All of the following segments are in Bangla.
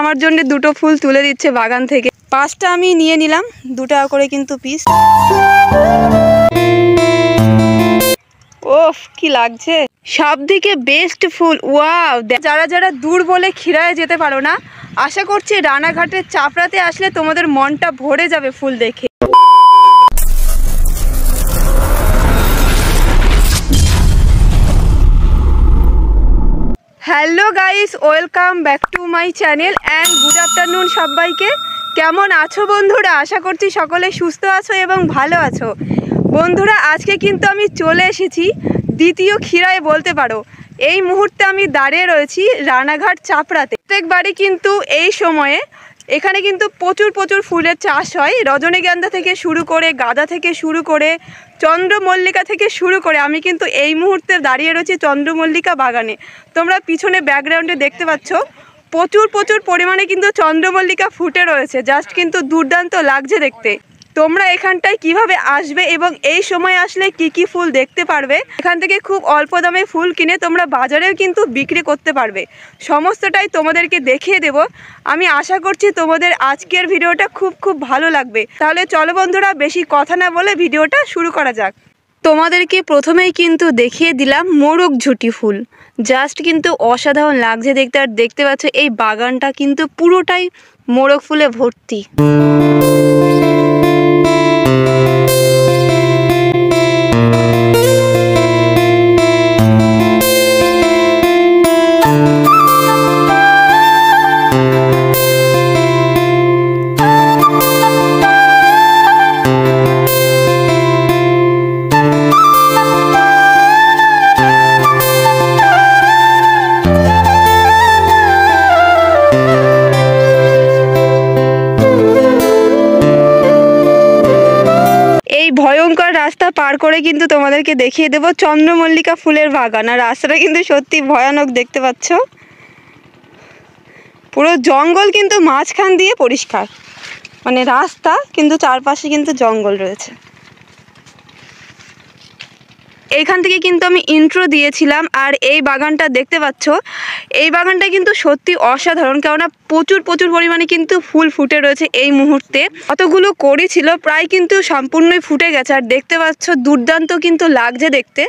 আমার জন্য দুটো ফুল তুলে দিচ্ছে বাগান থেকে। 5টা আমি নিয়ে নিলাম, 2 টাকা করে কিন্তু পিস। ওফ কি লাগছে, সবথেকে বেস্ট ফুল। ওয়াও, যারা যারা দূর বলে খিরায় যেতে পারো না, আশা করছি রানাঘাটের চাপড়াতে আসলে তোমাদের মনটা ভরে যাবে ফুল দেখে। Hello guys, welcome back to my channel and good afternoon সবাইকে। কেমন আছো বন্ধুরা? আশা করছি সকলে সুস্থ আছো এবং ভালো আছো। বন্ধুরা আজকে কিন্তু আমি চলে এসেছি দ্বিতীয় খিরায় বলতে পারো। এই মুহূর্তে আমি দাঁড়িয়ে রয়েছি রানাঘাট চাপড়াতে। প্রত্যেকবারই কিন্তু এই সময়ে এখানে কিন্তু প্রচুর ফুলের চাষ হয়। রজনীগন্ধা থেকে শুরু করে, গাঁদা থেকে শুরু করে, চন্দ্রমল্লিকা থেকে শুরু করে। আমি কিন্তু এই মুহূর্তে দাঁড়িয়ে রয়েছি চন্দ্রমল্লিকা বাগানে। তোমরা পিছনে ব্যাকগ্রাউন্ডে দেখতে পাচ্ছ প্রচুর পরিমাণে কিন্তু চন্দ্রমল্লিকা ফুটে রয়েছে। জাস্ট কিন্তু দুর্দান্ত লাগছে দেখতে। তোমরা এখানটায় কিভাবে আসবে এবং এই সময় আসলে কি ফুল দেখতে পারবে, এখান থেকে খুব অল্প দামে ফুল কিনে তোমরা বাজারেও কিন্তু বিক্রি করতে পারবে, সমস্তটাই তোমাদেরকে দেখিয়ে দেব। আমি আশা করছি তোমাদের আজকের ভিডিওটা খুব ভালো লাগবে। তাহলে চলো বন্ধুরা, বেশি কথা না বলে ভিডিওটা শুরু করা যাক। তোমাদেরকে প্রথমেই কিন্তু দেখিয়ে দিলাম মোরগ ঝুটি ফুল। জাস্ট কিন্তু অসাধারণ লাগছে দেখতে। আর দেখতে পাচ্ছ এই বাগানটা কিন্তু পুরোটাই মোরগ ফুলে ভর্তি। ভয়ঙ্কর রাস্তা পার করে কিন্তু তোমাদেরকে দেখিয়ে দেব চন্দ্রমল্লিকা ফুলের বাগান। আর রাস্তাটা কিন্তু সত্যি ভয়ানক, দেখতে পাচ্ছ পুরো জঙ্গল, কিন্তু মাঝখান দিয়ে পরিষ্কার, মানে রাস্তা কিন্তু চারপাশে কিন্তু জঙ্গল রয়েছে। এইখান থেকে কিন্তু আমি ইন্ট্রো দিয়েছিলাম। আর এই বাগানটা দেখতে পাচ্ছ, এই বাগানটা কিন্তু সত্যি অসাধারণ, কেননা প্রচুর পরিমাণে কিন্তু ফুল ফুটে রয়েছে এই মুহূর্তে। কতগুলো কড়ি ছিল, প্রায় কিন্তু সম্পূর্ণই ফুটে গেছে। আর দেখতে পাচ্ছ দুর্দান্ত কিন্তু লাগছে দেখতে।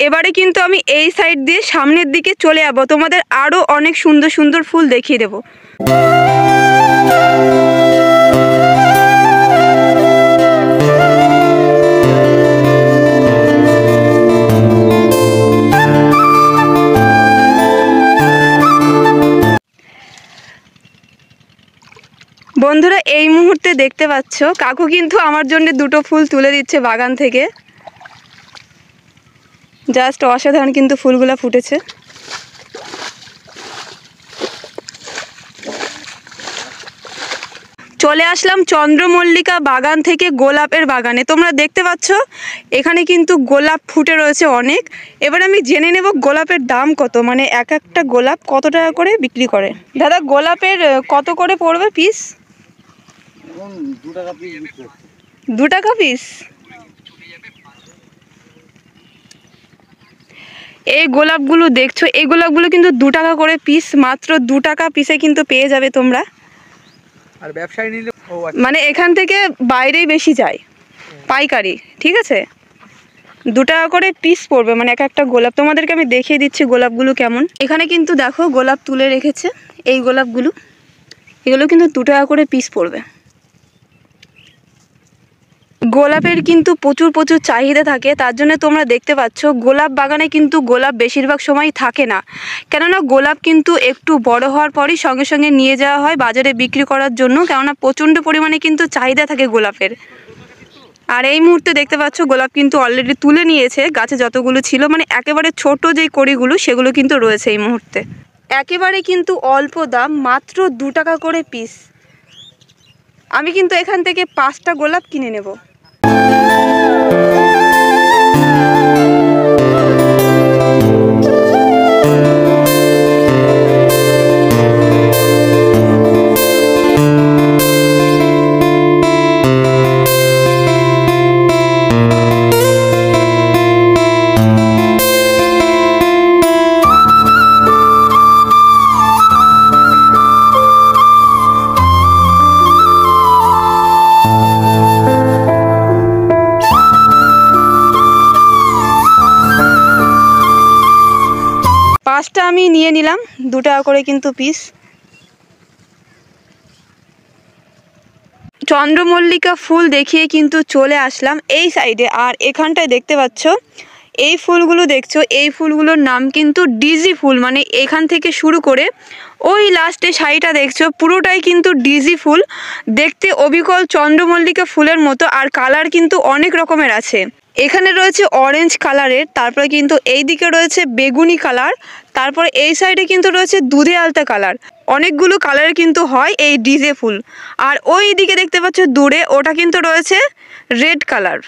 এবারে কিন্তু আমি এই সাইড দিয়ে সামনের দিকে চলে যাবো, তোমাদের আরো অনেক সুন্দর ফুল দেখিয়ে দেবো। বন্ধুরা এই মুহূর্তে দেখতে পাচ্ছ কাকু কিন্তু আমার জন্য দুটো ফুল তুলে দিচ্ছে বাগান থেকে। জাস্ট অসাধারণ কিন্তু ফুলগুলো ফুটেছে। চলে আসলাম চন্দ্রমল্লিকা বাগান থেকে গোলাপের বাগানে। তোমরা দেখতে পাচ্ছ এখানে কিন্তু গোলাপ ফুটে রয়েছে অনেক। এবার আমি জেনে নেব গোলাপের দাম কত, মানে এক একটা গোলাপ কত টাকা করে বিক্রি করে। দাদা গোলাপের কত করে পড়বে পিস? 2 টাকা পিস। এই গোলাপগুলো দেখছো, এই গোলাপগুলো কিন্তু 2 টাকা করে পিস, মাত্র 2 টাকা পিসে কিন্তু পেয়ে যাবে তোমরা। আর ব্যবসায়ী নিলে মানে এখান থেকে বাইরেই বেশি যায় পাইকারি, ঠিক আছে। 2 টাকা করে পিস পড়বে, মানে এক একটা গোলাপ। তোমাদেরকে আমি দেখিয়ে দিচ্ছি গোলাপগুলো কেমন। এখানে কিন্তু দেখো গোলাপ তুলে রেখেছে, এই গোলাপগুলো, এগুলো কিন্তু 2 টাকা করে পিস পড়বে। গোলাপের কিন্তু প্রচুর চাহিদা থাকে, তার জন্য তোমরা দেখতে পাচ্ছ গোলাপ বাগানে কিন্তু গোলাপ বেশিরভাগ সময় থাকে না, কেননা গোলাপ কিন্তু একটু বড় হওয়ার পরই সঙ্গে নিয়ে যাওয়া হয় বাজারে বিক্রি করার জন্য, কেননা প্রচণ্ড পরিমাণে কিন্তু চাহিদা থাকে গোলাপের। আর এই মুহূর্তে দেখতে পাচ্ছ গোলাপ কিন্তু অলরেডি তুলে নিয়েছে, গাছে যতগুলো ছিল, মানে একেবারে ছোট যেই কড়িগুলো সেগুলো কিন্তু রয়েছে এই মুহূর্তে। একেবারে কিন্তু অল্প দাম, মাত্র 2 টাকা করে পিস। আমি কিন্তু এখান থেকে 5টা গোলাপ কিনে নেব। 5টা আমি নিয়ে নিলাম, 2 টাকা করে কিন্তু পিস। চন্দ্রমল্লিকা ফুল দেখিয়ে কিন্তু চলে আসলাম এই সাইডে। আর এখানটায় দেখতে পাচ্ছ এই ফুলগুলো দেখছো, এই ফুলগুলোর নাম কিন্তু ডিজি ফুল। মানে এখান থেকে শুরু করে ওই লাস্টে শাড়িটা দেখছো পুরোটাই কিন্তু ডিজি ফুল। দেখতে অবিকল চন্দ্রমল্লিকা ফুলের মতো, আর কালার কিন্তু অনেক রকমের আছে। এখানে রয়েছে অরেঞ্জ কালারের, তারপরে কিন্তু এই দিকে রয়েছে বেগুনি কালার, তারপরে এই সাইডে কিন্তু রয়েছে দুধে আলতা কালার। অনেকগুলো কালারের কিন্তু হয় এই ডিজে ফুল। আর ওই দিকে দেখতে পাচ্ছ দূরে, ওটা কিন্তু রয়েছে রেড কালার।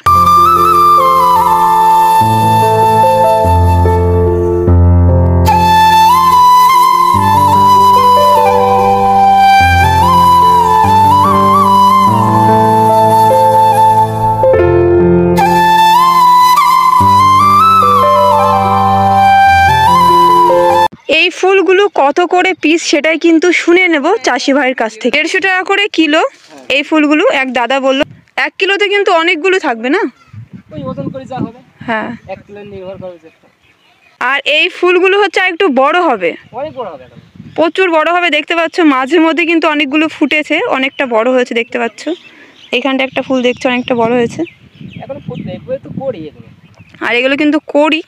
এই ফুলগুলো কত করে পিস সেটাই কিন্তু শুনে নেব চাষি ভাইয়ের কাছ থেকে। 150 টাকা করে কিলো এই ফুলগুলো, এক দাদা বললো। 1 কিলোতে কিন্তু অনেকগুলো থাকবে না? ওই ওজন করে যা হবে। হ্যাঁ, 1 কিলো নির্ভর করে যেটা। আর এই ফুলগুলো হচ্ছে একটু বড় হবে, অনেক বড় হবে, এখন প্রচুর বড় হবে। দেখতে পাচ্ছ মাঝে মধ্যে কিন্তু অনেকগুলো ফুটেছে, অনেকটা বড় হয়েছে দেখতে পাচ্ছ। এখানটা একটা ফুল দেখছো অনেকটা বড় হয়েছে, এখন ফুটবে তো করি এগুলো। আর এগুলো কিন্তু কড়ি।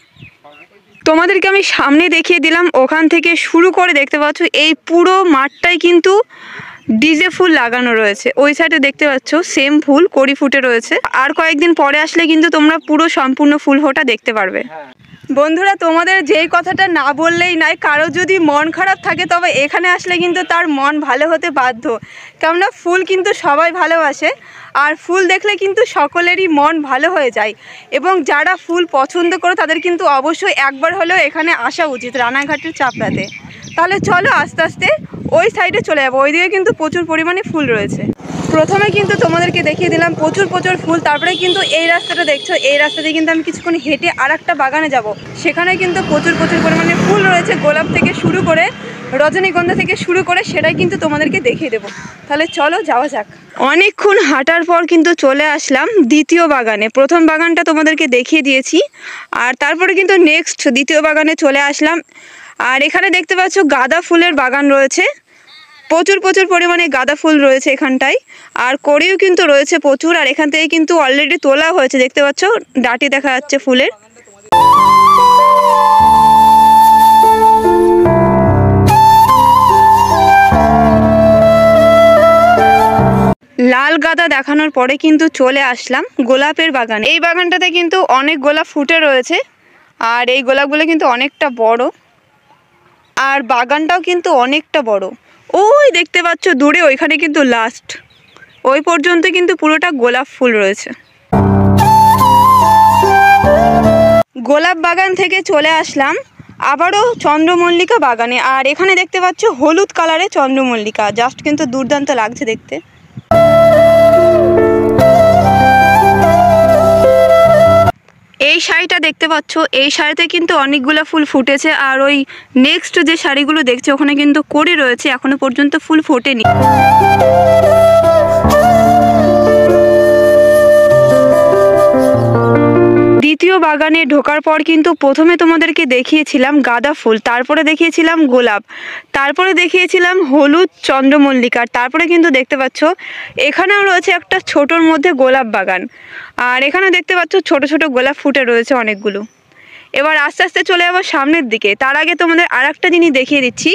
তোমাদেরকে আমি সামনে দেখিয়ে দিলাম, ওখান থেকে শুরু করে দেখতে পাচ্ছ এই পুরো মাঠটাই কিন্তু ডিজে ফুল লাগানো রয়েছে। ওই সাইডে দেখতে পাচ্ছ সেম ফুল কড়ি ফুটে রয়েছে। আর কয়েকদিন পরে আসলে কিন্তু তোমরা পুরো সম্পূর্ণ ফুল ফোটা দেখতে পারবে। বন্ধুরা, তোমাদের যেই কথাটা না বললেই নাই, কারো যদি মন খারাপ থাকে তবে এখানে আসলে কিন্তু তার মন ভালো হতে বাধ্য। কেননা ফুল কিন্তু সবাই ভালোবাসে, আর ফুল দেখলে কিন্তু সকলেরই মন ভালো হয়ে যায়। এবং যারা ফুল পছন্দ করে তাদের কিন্তু অবশ্যই একবার হলেও এখানে আসা উচিত, রানাঘাটের চাপড়াতে। তাহলে চলো আস্তে আস্তে ওই সাইডে চলে যাবো, ওইদিকে কিন্তু প্রচুর পরিমাণে ফুল রয়েছে। প্রথমে কিন্তু তোমাদেরকে দেখিয়ে দিলাম প্রচুর ফুল, তারপরে কিন্তু এই রাস্তাটা দেখছো, এই রাস্তাতে কিন্তু আমি কিছুক্ষণ হেঁটে আর একটা বাগানে যাব। সেখানে কিন্তু প্রচুর পরিমাণে ফুল রয়েছে, গোলাপ থেকে শুরু করে রজনীগন্ধা থেকে শুরু করে, সেটাই কিন্তু তোমাদেরকে দেখিয়ে দেবো। তাহলে চলো যাওয়া যাক। অনেকক্ষণ হাঁটার পর কিন্তু চলে আসলাম দ্বিতীয় বাগানে। প্রথম বাগানটা তোমাদেরকে দেখিয়ে দিয়েছি, আর তারপরে কিন্তু নেক্সট দ্বিতীয় বাগানে চলে আসলাম। আর এখানে দেখতে পাচ্ছ গাঁদা ফুলের বাগান রয়েছে, প্রচুর পরিমাণে গাঁদা ফুল রয়েছে এখানটায়। আর কড়িও কিন্তু রয়েছে প্রচুর, আর এখান থেকে কিন্তু অলরেডি তোলা হয়েছে, দেখতে পাচ্ছ ডাঁটি দেখা যাচ্ছে ফুলের। লাল গাঁদা দেখানোর পরে কিন্তু চলে আসলাম গোলাপের বাগানে। এই বাগানটাতে কিন্তু অনেক গোলাপ ফুটে রয়েছে, আর এই গোলাপগুলো কিন্তু অনেকটা বড়, আর বাগানটাও কিন্তু অনেকটা বড়। ওই দেখতে পাচ্ছ দূরে, ওইখানে কিন্তু লাস্ট ওই পর্যন্ত কিন্তু পুরোটা গোলাপ ফুল রয়েছে। গোলাপ বাগান থেকে চলে আসলাম আবারও চন্দ্রমল্লিকা বাগানে। আর এখানে দেখতে পাচ্ছ হলুদ কালারের চন্দ্রমল্লিকা, জাস্ট কিন্তু দুর্দান্ত লাগছে দেখতে। এই শাড়িটা দেখতে পাচ্ছ, এই শাড়িতে কিন্তু অনেকগুলো ফুল ফুটেছে, আর ওই নেক্সট যে শাড়িগুলো দেখছে ওখানে কিন্তু কড়ি রয়েছে, এখনো পর্যন্ত ফুল ফোটেনি। দ্বিতীয় বাগানে ঢোকার পর কিন্তু প্রথমে তোমাদেরকে দেখিয়েছিলাম গাঁদা ফুল, তারপরে দেখিয়েছিলাম গোলাপ, তারপরে দেখিয়েছিলাম হলুদ চন্দ্রমল্লিকা, তারপরে কিন্তু দেখতে পাচ্ছ এখানেও রয়েছে একটা ছোটোর মধ্যে গোলাপ বাগান। আর এখানে দেখতে পাচ্ছ ছোট ছোট গোলাপ ফুটে রয়েছে অনেকগুলো। এবার আস্তে আস্তে চলে যাবো সামনের দিকে। তার আগে তোমাদের আর একটা জিনিস দেখিয়ে দিচ্ছি,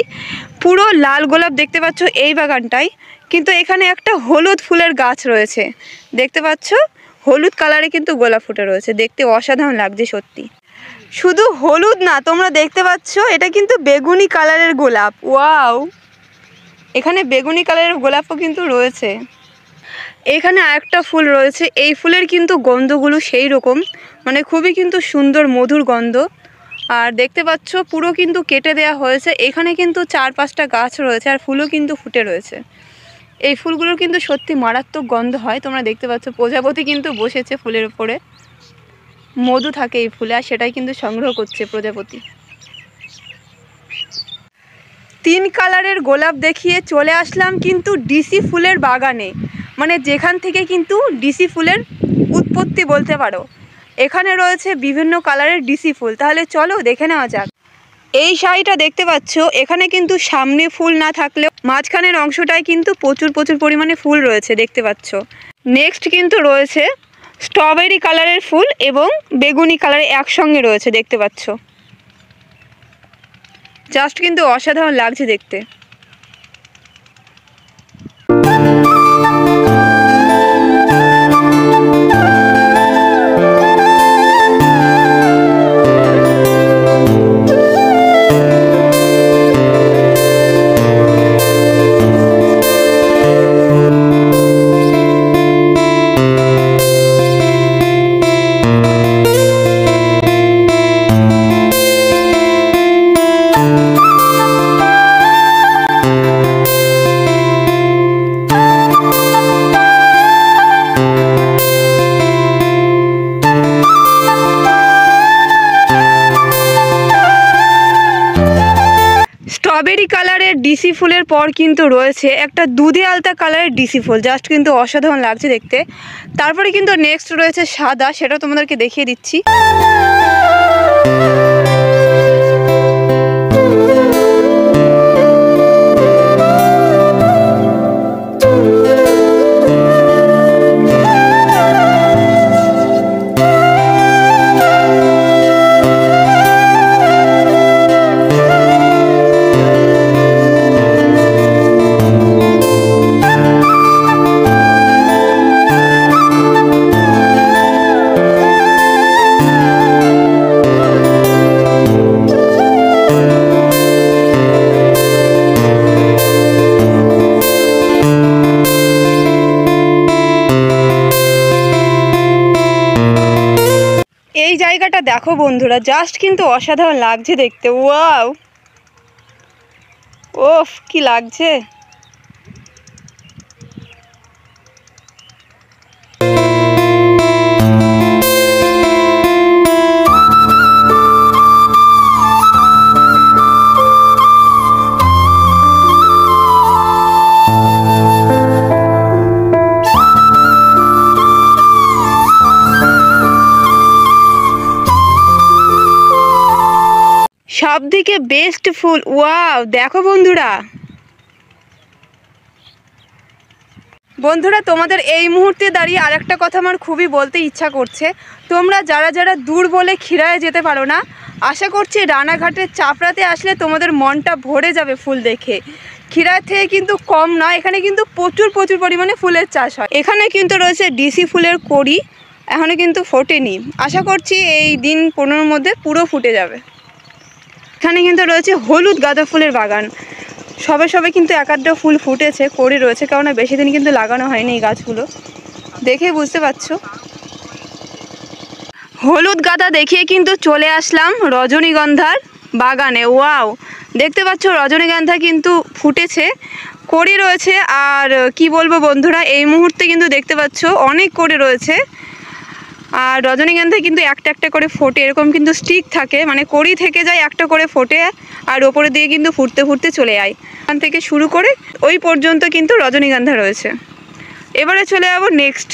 পুরো লাল গোলাপ দেখতে পাচ্ছ এই বাগানটায়, কিন্তু এখানে একটা হলুদ ফুলের গাছ রয়েছে, দেখতে পাচ্ছ হলুদ কালারে কিন্তু গোলাপ ফুটে রয়েছে, দেখতে অসাধারণ লাগছে সত্যি। শুধু হলুদ না, তোমরা দেখতে পাচ্ছ এটা কিন্তু বেগুনি কালারের গোলাপ। ওয়াও, এখানে বেগুনি কালারের গোলাপও কিন্তু রয়েছে। এখানে আরেকটা ফুল রয়েছে, এই ফুলের কিন্তু গন্ধগুলো সেই রকম, মানে খুবই কিন্তু সুন্দর মধুর গন্ধ। আর দেখতে পাচ্ছ পুরো কিন্তু কেটে দেওয়া হয়েছে, এখানে কিন্তু 4-5টা গাছ রয়েছে, আর ফুলও কিন্তু ফুটে রয়েছে। এই ফুলগুলোর কিন্তু সত্যি মারাত্মক গন্ধ হয়। তোমরা দেখতে পাচ্ছ প্রজাপতি কিন্তু বসেছে ফুলের উপরে, মধু থাকে এই ফুলে, আর সেটাই কিন্তু সংগ্রহ করছে প্রজাপতি। 3 কালারের গোলাপ দেখিয়ে চলে আসলাম কিন্তু ডিসি ফুলের বাগানে, মানে যেখান থেকে কিন্তু ডিসি ফুলের উৎপত্তি বলতে পারো। এখানে রয়েছে বিভিন্ন কালারের ডিসি ফুল, তাহলে চলো দেখে নেওয়া যাক। এই শাড়িটা দেখতে পাচ্ছ, এখানে কিন্তু সামনে ফুল না থাকলেও মাঝখানের অংশটায় কিন্তু প্রচুর পরিমাণে ফুল রয়েছে দেখতে পাচ্ছ। নেক্সট কিন্তু রয়েছে স্ট্রবেরি কালারের ফুল এবং বেগুনি কালারের একসঙ্গে রয়েছে দেখতে পাচ্ছ। জাস্ট কিন্তু অসাধারণ লাগছে দেখতে। স্ট্রবেরি কালারের ডিসি ফুলের পর কিন্তু রয়েছে একটা দুধে আলতা কালারের ডিসি ফুল, জাস্ট কিন্তু অসাধারণ লাগছে দেখতে। তারপরে কিন্তু নেক্সট রয়েছে সাদা, সেটা তোমাদেরকে দেখিয়ে দিচ্ছি। এই জায়গাটা দেখো বন্ধুরা, জাস্ট কিন্তু অসাধারণ লাগছে দেখতে। ওয়াও, ওফ কি লাগছে। সব থেকে বেস্ট ফুল, ওয়াও দেখো বন্ধুরা। বন্ধুরা তোমাদের এই মুহূর্তে দাঁড়িয়ে আরেকটা কথা আমার খুবই বলতে ইচ্ছা করছে। তোমরা যারা দূর বলে খিরায় যেতে পারো না, আশা করছি রানাঘাটের চাপড়াতে আসলে তোমাদের মনটা ভরে যাবে ফুল দেখে। খিরায় থেকে কিন্তু কম নয়, এখানে কিন্তু প্রচুর পরিমাণে ফুলের চাষ হয়। এখানে কিন্তু রয়েছে ডিসি ফুলের কড়ি, এখনও কিন্তু ফোটেনি, আশা করছি এই দিন 15 মধ্যে পুরো ফুটে যাবে। এখানে কিন্তু রয়েছে হলুদ গাঁদা ফুলের বাগান, সবে কিন্তু এক আধটা ফুল ফুটেছে, কড়ি রয়েছে, কারণ বেশি দিন কিন্তু লাগানো হয়নি এই গাছগুলো, দেখে বুঝতে পারছো। হলুদ গাঁদা দেখিয়ে কিন্তু চলে আসলাম রজনীগন্ধার বাগানে। ওয়াও, দেখতে পাচ্ছ রজনীগন্ধা কিন্তু ফুটেছে, কড়ি রয়েছে। আর কি বলবো বন্ধুরা, এই মুহূর্তে কিন্তু দেখতে পাচ্ছ অনেক কড়ি রয়েছে। আর রজনীগন্ধা কিন্তু একটা করে ফোটে, এরকম কিন্তু স্টিক থাকে, মানে কড়ি থেকে যায় একটা করে ফোটে, আর ওপরে দিয়ে কিন্তু ফুটতে চলে যায়। এখান থেকে শুরু করে ওই পর্যন্ত কিন্তু রজনীগন্ধা রয়েছে। এবারে চলে যাব নেক্সট।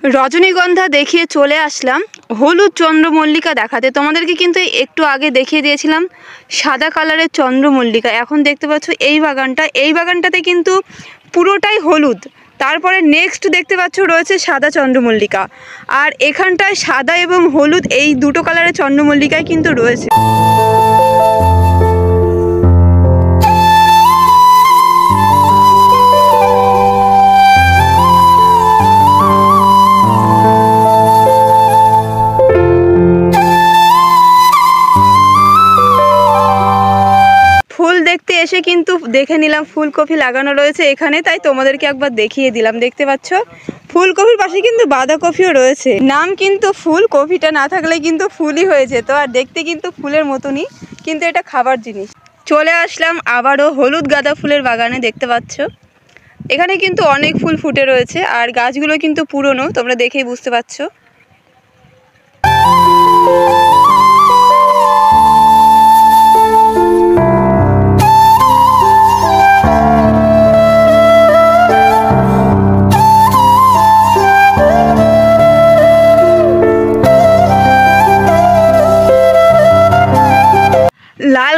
রজনীগন্ধা দেখিয়ে চলে আসলাম হলুদ চন্দ্রমল্লিকা দেখাতে। তোমাদেরকে কিন্তু একটু আগে দেখিয়ে দিয়েছিলাম সাদা কালারের চন্দ্রমল্লিকা। এখন দেখতে পাচ্ছ এই বাগানটাতে কিন্তু পুরোটাই হলুদ। তারপরে নেক্সট দেখতে পাচ্ছ রয়েছে সাদা চন্দ্রমল্লিকা, আর এখানটায় সাদা এবং হলুদ এই দুটো কালারের চন্দ্রমল্লিকাই কিন্তু রয়েছে। এসে কিন্তু দেখে নিলাম ফুলকপি লাগানো রয়েছে এখানে, তাই তোমাদেরকে একবার দেখিয়ে দিলাম। দেখতে পাচ্ছ ফুলকপির পাশে কিন্তু বাঁধাকপিও রয়েছে। নাম কিন্তু ফুল, কপিটা না থাকলে কিন্তু ফুলই হয়ে যেত, আর দেখতে কিন্তু ফুলের মতনই, কিন্তু এটা খাবার জিনিস। চলে আসলাম আবারও হলুদ গাঁদা ফুলের বাগানে। দেখতে পাচ্ছ এখানে কিন্তু অনেক ফুল ফুটে রয়েছে, আর গাছগুলো কিন্তু পুরনো, তোমরা দেখেই বুঝতে পারছো।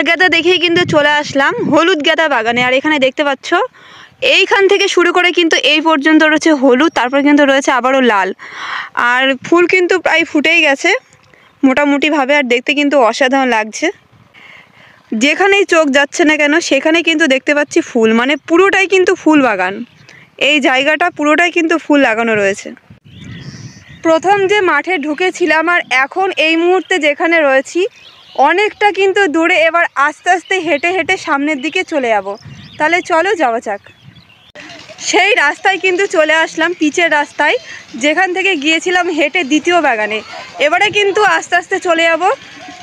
গাঁদা দেখেই কিন্তু চলে আসলাম হলুদ গাঁদা বাগানে। আর এখানে দেখতে পাচ্ছ এইখান থেকে শুরু করে কিন্তু এই পর্যন্ত রয়েছে হলুদ, তারপর কিন্তু রয়েছে আবারও লাল। আর ফুল কিন্তু প্রায় ফুটেই গেছে মোটামুটিভাবে, আর দেখতে কিন্তু অসাধারণ লাগছে। যেখানেই চোখ যাচ্ছে না কেন সেখানে কিন্তু দেখতে পাচ্ছি ফুল, মানে পুরোটাই কিন্তু ফুল বাগান। এই জায়গাটা পুরোটাই কিন্তু ফুল লাগানো রয়েছে। প্রথম যে মাঠে ঢুকেছিলাম আর এখন এই মুহূর্তে যেখানে রয়েছি অনেকটা কিন্তু দূরে। এবার আস্তে আস্তে হেঁটে হেঁটে সামনের দিকে চলে যাব। তাহলে চলো যাওয়া যাক। সেই রাস্তায় কিন্তু চলে আসলাম, পিচের রাস্তায়, যেখান থেকে গিয়েছিলাম হেঁটে দ্বিতীয় বাগানে। এবারে কিন্তু আস্তে আস্তে চলে যাব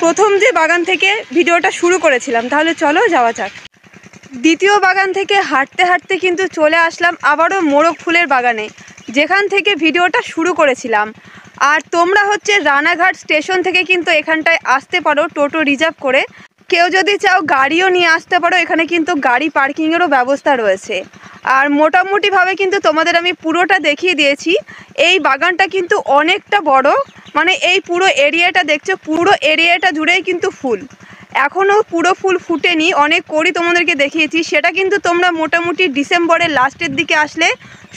প্রথম যে বাগান থেকে ভিডিওটা শুরু করেছিলাম। তাহলে চলো যাওয়া যাক। দ্বিতীয় বাগান থেকে হাঁটতে হাঁটতে কিন্তু চলে আসলাম আবারও মোরগ ফুলের বাগানে, যেখান থেকে ভিডিওটা শুরু করেছিলাম। আর তোমরা হচ্ছে রানাঘাট স্টেশন থেকে কিন্তু এখানটায় আসতে পারো টোটো রিজার্ভ করে। কেউ যদি চাও গাড়িও নিয়ে আসতে পারো, এখানে কিন্তু গাড়ি পার্কিংয়েরও ব্যবস্থা রয়েছে। আর মোটামুটিভাবে কিন্তু তোমাদের আমি পুরোটা দেখিয়ে দিয়েছি। এই বাগানটা কিন্তু অনেকটা বড়, মানে এই পুরো এরিয়াটা দেখছো, পুরো এরিয়াটা জুড়েই কিন্তু ফুল। এখনও পুরো ফুল ফুটেনি, অনেক কড়ি তোমাদেরকে দেখিয়েছি। সেটা কিন্তু তোমরা মোটামুটি ডিসেম্বরের লাস্টের দিকে আসলে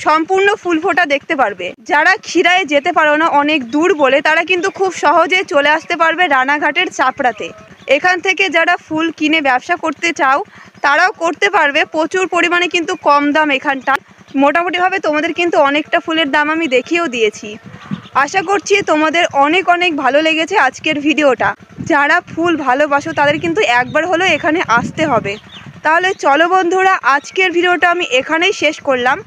সম্পূর্ণ ফুল ফোটা দেখতে পারবে। যারা ক্ষীরায় যেতে পারো না অনেক দূর বলে, তারা কিন্তু খুব সহজে চলে আসতে পারবে রানাঘাটের চাপড়াতে। এখান থেকে যারা ফুল কিনে ব্যবসা করতে চাও তারাও করতে পারবে। প্রচুর পরিমাণে কিন্তু কম দাম এখানটা। মোটামুটিভাবে তোমাদের কিন্তু অনেকটা ফুলের দাম আমি দেখিয়েও দিয়েছি। আশা করছি তোমাদের অনেক অনেক ভালো লেগেছে আজকের ভিডিওটা। যারা ফুল ভালোবাসো তাদের কিন্তু একবার হলেও এখানে আসতে হবে। তাহলে চলো বন্ধুরা, আজকের ভিডিওটা আমি এখানেই শেষ করলাম।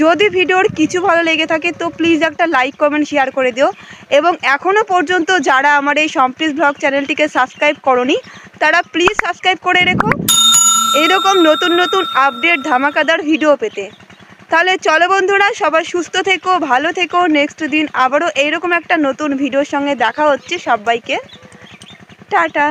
যদি ভিডিওর কিছু ভালো লেগে থাকে তো প্লিজ একটা লাইক কমেন্ট শেয়ার করে দিও। এবং এখনও পর্যন্ত যারা আমার এই সম্প্রিস ব্লগ চ্যানেলটিকে সাবস্ক্রাইব করোনি তারা প্লিজ সাবস্ক্রাইব করে রেখো এইরকম নতুন নতুন আপডেট ধামাকাদার ভিডিও পেতে। তাহলে চলো বন্ধুরা, সবাই সুস্থ থেকো, ভালো থেকো। নেক্সট দিন আবারও এইরকম একটা নতুন ভিডিওর সঙ্গে দেখা হচ্ছে। সবাইকে টাটা।